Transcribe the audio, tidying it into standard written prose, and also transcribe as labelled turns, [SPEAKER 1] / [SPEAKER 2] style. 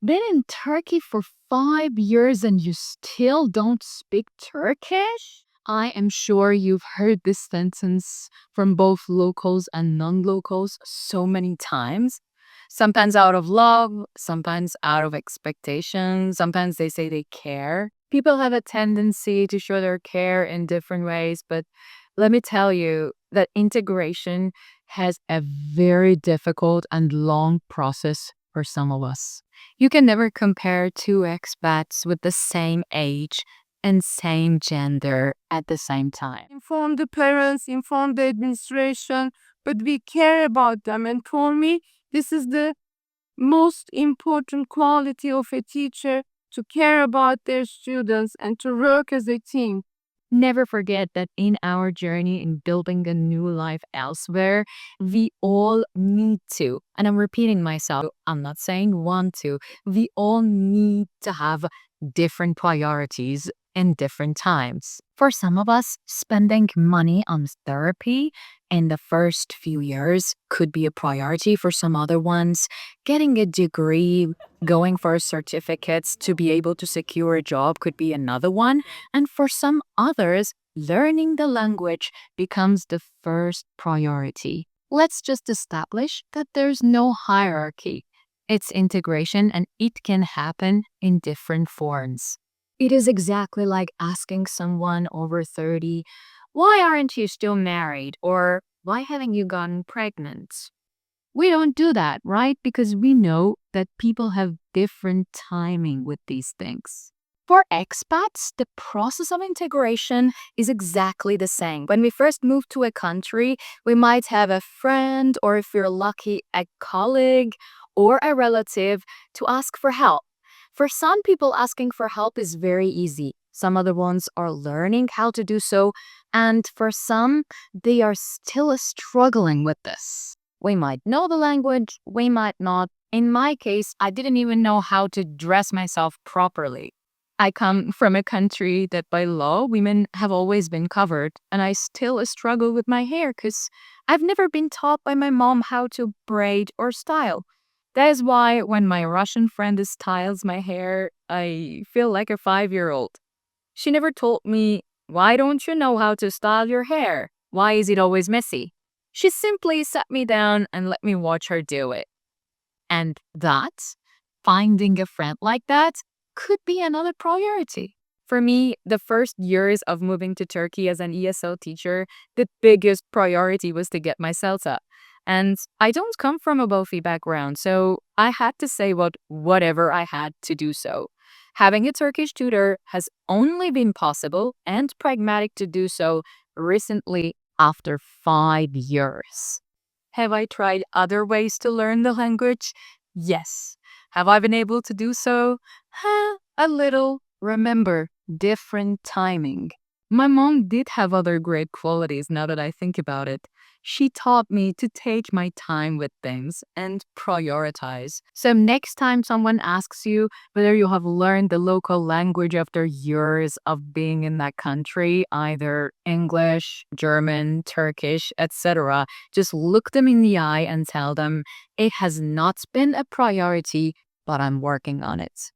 [SPEAKER 1] Been in Turkey for 5 years and you still don't speak Turkish? I am sure you've heard this sentence from both locals and non locals so many times. Sometimes out of love, sometimes out of expectation, sometimes they say they care. People have a tendency to show their care in different ways, but let me tell you that integration has a very difficult and long process for some of us. You can never compare two expats with the same age and same gender at the same time.
[SPEAKER 2] Inform the parents, inform the administration, but we care about them. And for me, this is the most important quality of a teacher, to care about their students and to work as a team.
[SPEAKER 1] Never forget that in our journey in building a new life elsewhere, we all need to, and I'm repeating myself, I'm not saying want to, we all need to have different priorities in different times. For some of us, spending money on therapy in the first few years could be a priority. For some other ones, getting a degree, going for certificates to be able to secure a job could be another one. And for some others, learning the language becomes the first priority. Let's just establish that there's no hierarchy. It's integration and it can happen in different forms. It is exactly like asking someone over 30, why aren't you still married? Or why haven't you gotten pregnant? We don't do that, right? Because we know that people have different timing with these things. For expats, the process of integration is exactly the same. When we first move to a country, we might have a friend, or if you're lucky, a colleague or a relative to ask for help. For some people, asking for help is very easy. Some other ones are learning how to do so. And for some, they are still struggling with this. We might know the language, we might not. In my case, I didn't even know how to dress myself properly. I come from a country that by law, women have always been covered, and I still struggle with my hair because I've never been taught by my mom how to braid or style. That is why when my Russian friend styles my hair, I feel like a 5-year-old. She never told me, why don't you know how to style your hair? Why is it always messy? She simply sat me down and let me watch her do it. And that, finding a friend like that, could be another priority. For me, the first years of moving to Turkey as an ESL teacher, the biggest priority was to get my CELTA. And I don't come from a wealthy background, so I had to say whatever I had to do so. Having a Turkish tutor has only been possible and pragmatic to do so recently after 5 years. Have I tried other ways to learn the language? Yes. Have I been able to do so? A little. Remember, different timing. My mom did have other great qualities now that I think about it. She taught me to take my time with things and prioritize. So next time someone asks you whether you have learned the local language after years of being in that country, either English, German, Turkish, etc., just look them in the eye and tell them it has not been a priority, but I'm working on it.